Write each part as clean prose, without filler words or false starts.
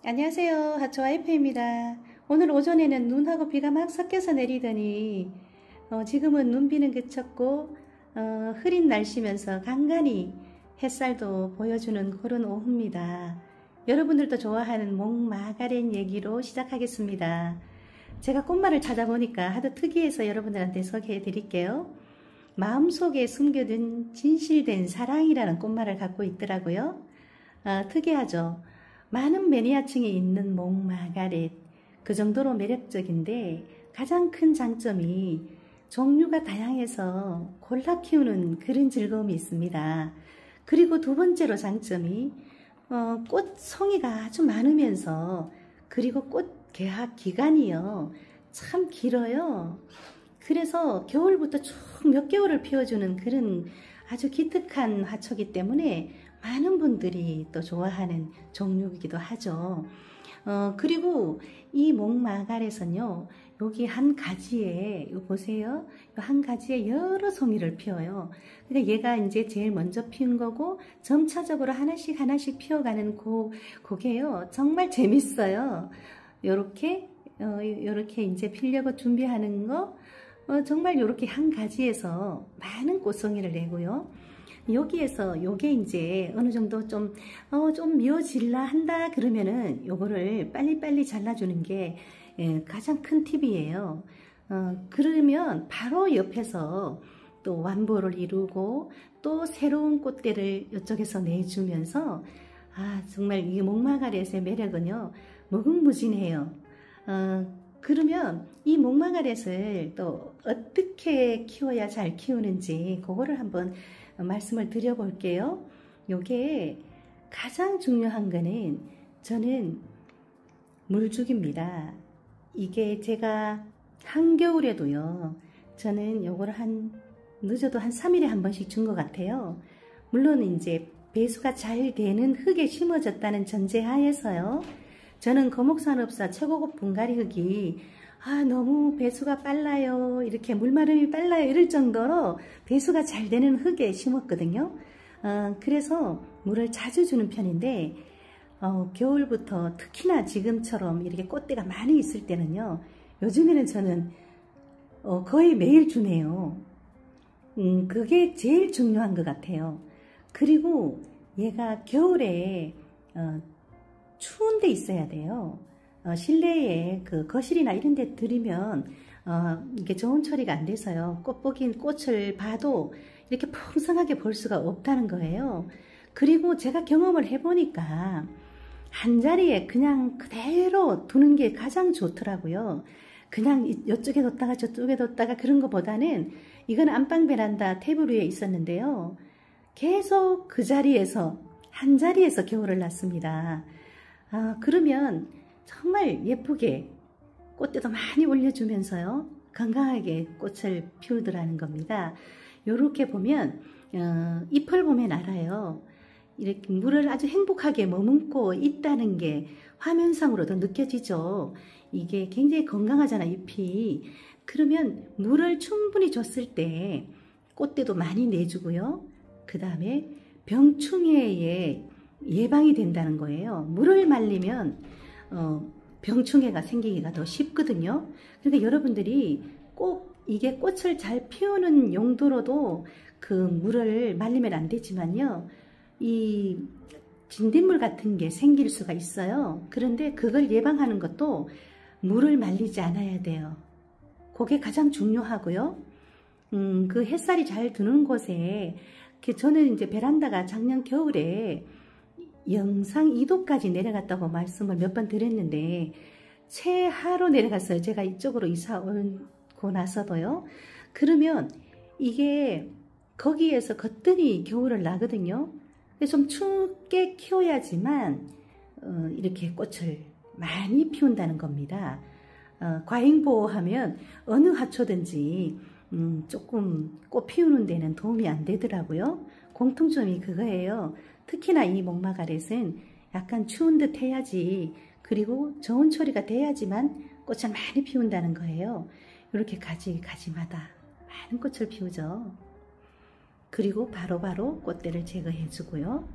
안녕하세요. 하초와이프입니다. 오늘 오전에는 눈하고 비가 막 섞여서 내리더니 지금은 눈비는 그쳤고 흐린 날씨면서 간간히 햇살도 보여주는 그런 오후입니다. 여러분들도 좋아하는 목마가렛 얘기로 시작하겠습니다. 제가 꽃말을 찾아보니까 하도 특이해서 여러분들한테 소개해 드릴게요. 마음속에 숨겨둔 진실된 사랑이라는 꽃말을 갖고 있더라고요. 특이하죠. 많은 매니아층이 있는 목마가렛, 그 정도로 매력적인데 가장 큰 장점이 종류가 다양해서 골라 키우는 그런 즐거움이 있습니다. 그리고 두 번째로 장점이 꽃 송이가 아주 많으면서 그리고 꽃 개화 기간이요 참 길어요. 그래서 겨울부터 쭉 몇 개월을 피워주는 그런 아주 기특한 화초기 때문에 많은 분들이 또 좋아하는 종류이기도 하죠. 그리고 이 목마가렛은요, 여기 한 가지에, 이거 보세요. 한 가지에 여러 송이를 피워요. 그러니까 얘가 이제 제일 먼저 피운 거고, 점차적으로 하나씩 하나씩 피워가는 그게요, 정말 재밌어요. 요렇게 이제 피려고 준비하는 거, 정말 요렇게 한 가지에서 많은 꽃송이를 내고요. 여기에서 요게 이제 어느 정도 좀 미어질라 한다 그러면은 요거를 빨리빨리 잘라주는 게 가장 큰 팁이에요. 그러면 바로 옆에서 또 완보를 이루고 또 새로운 꽃대를 이쪽에서 내주면서 정말 이 목마가렛의 매력은요 무궁무진해요. 그러면 이 목마가렛을 또 어떻게 키워야 잘 키우는지 그거를 한번 말씀을 드려볼게요. 요게 가장 중요한 거는 저는 물주기입니다. 이게 제가 한겨울에도요, 저는 요거를 늦어도 한 3일에 한 번씩 준 것 같아요. 물론 이제 배수가 잘 되는 흙에 심어졌다는 전제하에서요. 저는 거목산업사 최고급 분갈이 흙이 너무 배수가 빨라요, 이렇게 물마름이 빨라요 이럴 정도로 배수가 잘 되는 흙에 심었거든요. 그래서 물을 자주 주는 편인데 겨울부터 특히나 지금처럼 이렇게 꽃대가 많이 있을 때는요, 요즘에는 저는 거의 매일 주네요. 그게 제일 중요한 것 같아요. 그리고 얘가 겨울에 추운 데 있어야 돼요. 실내에 그 거실이나 이런 데 들이면 이게 좋은 처리가 안 돼서요, 꽃을 봐도 이렇게 풍성하게 볼 수가 없다는 거예요. 그리고 제가 경험을 해보니까 한 자리에 그냥 그대로 두는 게 가장 좋더라고요. 그냥 이쪽에 뒀다가 저쪽에 뒀다가 그런 것보다는, 이건 안방 베란다 테이블 위에 있었는데요, 계속 그 자리에서 한 자리에서 겨울을 났습니다. 그러면 정말 예쁘게 꽃대도 많이 올려주면서요, 건강하게 꽃을 피우더라는 겁니다. 요렇게 보면 잎을 보면 알아요. 이렇게 물을 아주 행복하게 머금고 있다는 게 화면상으로도 느껴지죠. 이게 굉장히 건강하잖아, 잎이. 그러면 물을 충분히 줬을 때 꽃대도 많이 내주고요, 그 다음에 병충해에 예방이 된다는 거예요. 물을 말리면 병충해가 생기기가 더 쉽거든요. 그러니까 여러분들이 꼭 이게 꽃을 잘 피우는 용도로도 그 물을 말리면 안 되지만요, 이 진딧물 같은 게 생길 수가 있어요. 그런데 그걸 예방하는 것도 물을 말리지 않아야 돼요. 그게 가장 중요하고요. 그 햇살이 잘 드는 곳에, 저는 이제 베란다가 작년 겨울에 영상 2도까지 내려갔다고 말씀을 몇 번 드렸는데 최하로 내려갔어요. 제가 이쪽으로 이사 오고 나서도요. 그러면 이게 거기에서 거뜬히 겨울을 나거든요. 좀 춥게 키워야지만 이렇게 꽃을 많이 피운다는 겁니다. 과잉보호하면 어느 화초든지 조금 꽃 피우는 데는 도움이 안 되더라고요. 공통점이 그거예요. 특히나 이 목마가렛은 약간 추운 듯 해야지, 그리고 좋은 처리가 돼야지만 꽃을 많이 피운다는 거예요. 이렇게 가지마다 많은 꽃을 피우죠. 그리고 바로바로 꽃대를 제거해 주고요.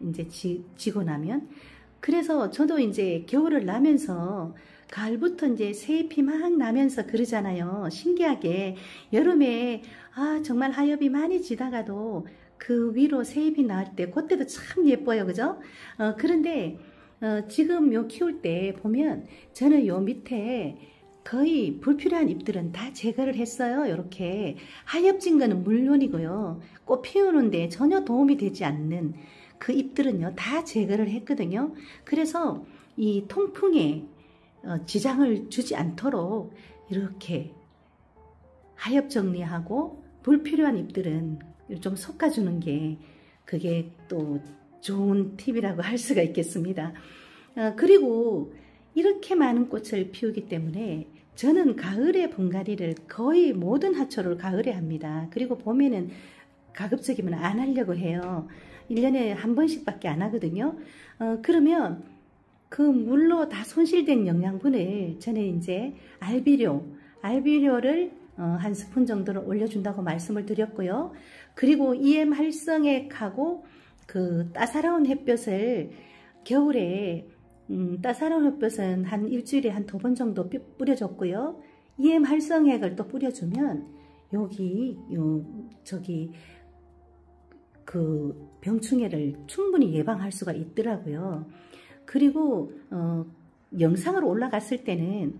이제 지고 나면 그래서 저도 이제 겨울을 나면서 가을부터 이제 새잎이 막 나면서 그러잖아요. 신기하게 여름에 정말 하엽이 많이 지다가도 그 위로 새잎이 나올 때 그때도 참 예뻐요. 그죠? 그런데 지금 요 키울 때 보면 저는 요 밑에 거의 불필요한 잎들은 다 제거를 했어요. 이렇게 하엽진 거는 물론이고요. 꽃 피우는데 전혀 도움이 되지 않는 그 잎들은요 다 제거를 했거든요. 그래서 이 통풍에 지장을 주지 않도록 이렇게 하엽 정리하고 불필요한 잎들은 좀 솎아주는 게 그게 또 좋은 팁이라고 할 수가 있겠습니다. 그리고 이렇게 많은 꽃을 피우기 때문에 저는 가을에 분갈이를 거의 모든 화초를 가을에 합니다. 그리고 봄에는 가급적이면 안 하려고 해요. 1년에 한 번씩밖에 안 하거든요. 그러면 그 물로 다 손실된 영양분을 저는 이제 알비료를 한 스푼 정도를 올려준다고 말씀을 드렸고요. 그리고 EM 활성액하고 그 따사로운 햇볕을 겨울에 따사로운 햇볕은 한 일주일에 한 2번 정도 뿌려줬고요. EM 활성액을 또 뿌려주면 그 병충해를 충분히 예방할 수가 있더라고요. 그리고 영상으로 올라갔을 때는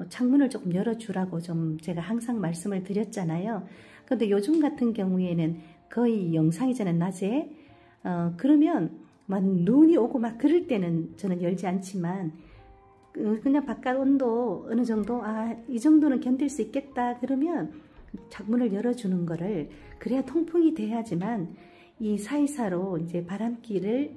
창문을 조금 열어주라고 좀 제가 항상 말씀을 드렸잖아요. 근데 요즘 같은 경우에는 거의 영상이잖아요, 낮에. 그러면 막 눈이 오고 막 그럴 때는 저는 열지 않지만 그냥 바깥 온도 어느 정도 이 정도는 견딜 수 있겠다 그러면 창문을 열어주는 거를 그래야 통풍이 돼야지만 이 사이사로 이제 바람기를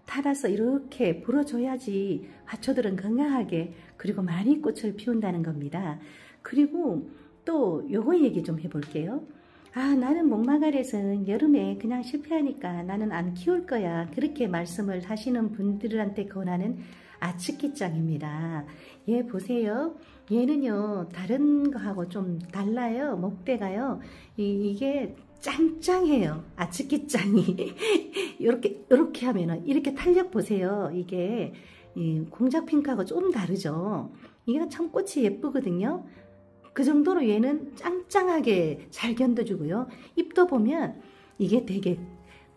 타라서 이렇게 불어줘야지 화초들은 건강하게 그리고 많이 꽃을 피운다는 겁니다. 그리고 또 요거 얘기 좀 해볼게요. 나는 목마갈에서는 여름에 그냥 실패하니까 나는 안 키울 거야. 그렇게 말씀을 하시는 분들한테 권하는 아츠키짱입니다. 얘 보세요. 얘는요 다른 거하고 좀 달라요. 목대가요. 이게 짱짱해요. 아츠키짱이 이렇게 하면은 이렇게 탄력 보세요. 이게 공작 핑크하고 좀 다르죠. 이게 참 꽃이 예쁘거든요. 그 정도로 얘는 짱짱하게 잘 견뎌주고요. 잎도 보면 이게 되게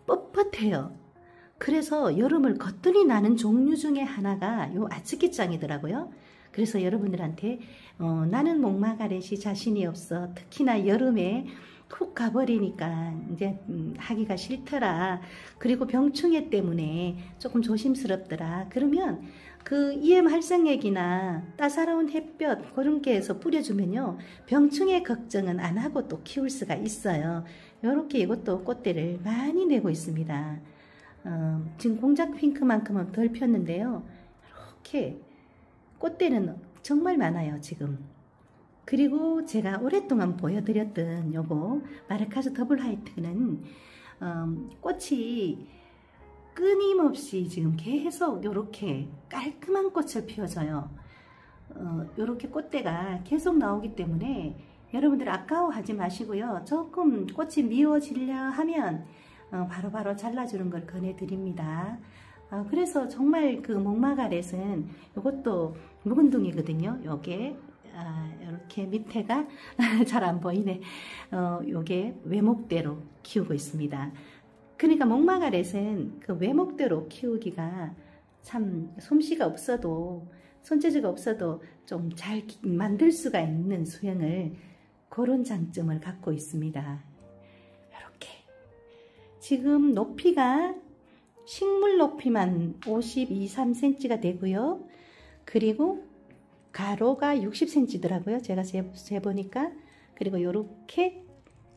뻣뻣해요. 그래서 여름을 거뜬히 나는 종류 중에 하나가 요 아츠키짱이더라고요. 그래서 여러분들한테 나는 목마가렛이 자신이 없어. 특히나 여름에 푹 가버리니까 이제 하기가 싫더라. 그리고 병충해 때문에 조금 조심스럽더라. 그러면 그 EM 활성액이나 따사로운 햇볕 그런 게 해서 뿌려주면요 병충해 걱정은 안 하고 또 키울 수가 있어요. 이렇게 이것도 꽃대를 많이 내고 있습니다. 지금 공작 핑크만큼은 덜 폈는데요. 이렇게 꽃대는 정말 많아요 지금. 그리고 제가 오랫동안 보여드렸던 요거 마르카즈 더블 화이트는 꽃이 끊임없이 지금 계속 요렇게 깔끔한 꽃을 피워줘요. 요렇게 꽃대가 계속 나오기 때문에 여러분들 아까워하지 마시고요. 조금 꽃이 미워지려 하면 바로바로 잘라주는 걸 권해드립니다. 그래서 정말 그 목마가렛은 요것도 묵은둥이거든요. 요게 이렇게 밑에가 잘 안 보이네. 요게 외목대로 키우고 있습니다. 그러니까 목마가렛은 그 외목대로 키우기가 참 솜씨가 없어도 손재주가 없어도 좀 잘 만들 수가 있는 수영을 그런 장점을 갖고 있습니다. 이렇게 지금 높이가 식물 높이만 52, 3cm가 되고요. 그리고 가로가 60cm더라고요. 제가 재보니까. 그리고 이렇게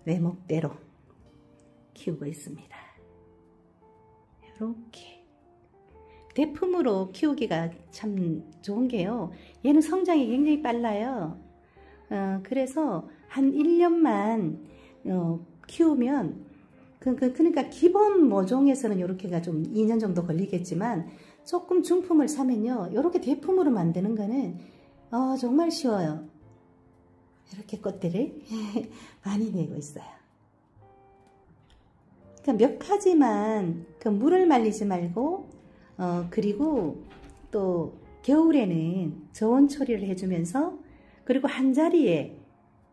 외목대로 키우고 있습니다. 이렇게 대품으로 키우기가 참 좋은 게요. 얘는 성장이 굉장히 빨라요. 그래서 한 1년만 키우면 그러니까 기본 모종에서는 이렇게가 좀 2년 정도 걸리겠지만 조금 중품을 사면요. 이렇게 대품으로 만드는 거는 정말 쉬워요. 이렇게 꽃들을 많이 내고 있어요. 그러니까 몇 가지만 물을 말리지 말고 그리고 또 겨울에는 저온 처리를 해주면서 그리고 한 자리에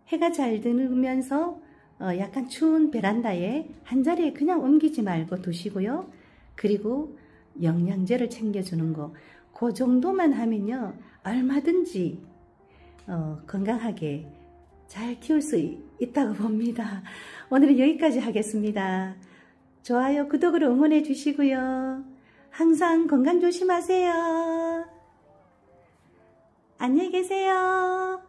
해가 잘 드면서 약간 추운 베란다에 한 자리에 그냥 옮기지 말고 두시고요. 그리고 영양제를 챙겨주는 거, 그 정도만 하면요 얼마든지 건강하게 잘 키울 수 있다고 봅니다. 오늘은 여기까지 하겠습니다. 좋아요, 구독으로 응원해 주시고요. 항상 건강 조심하세요. 안녕히 계세요.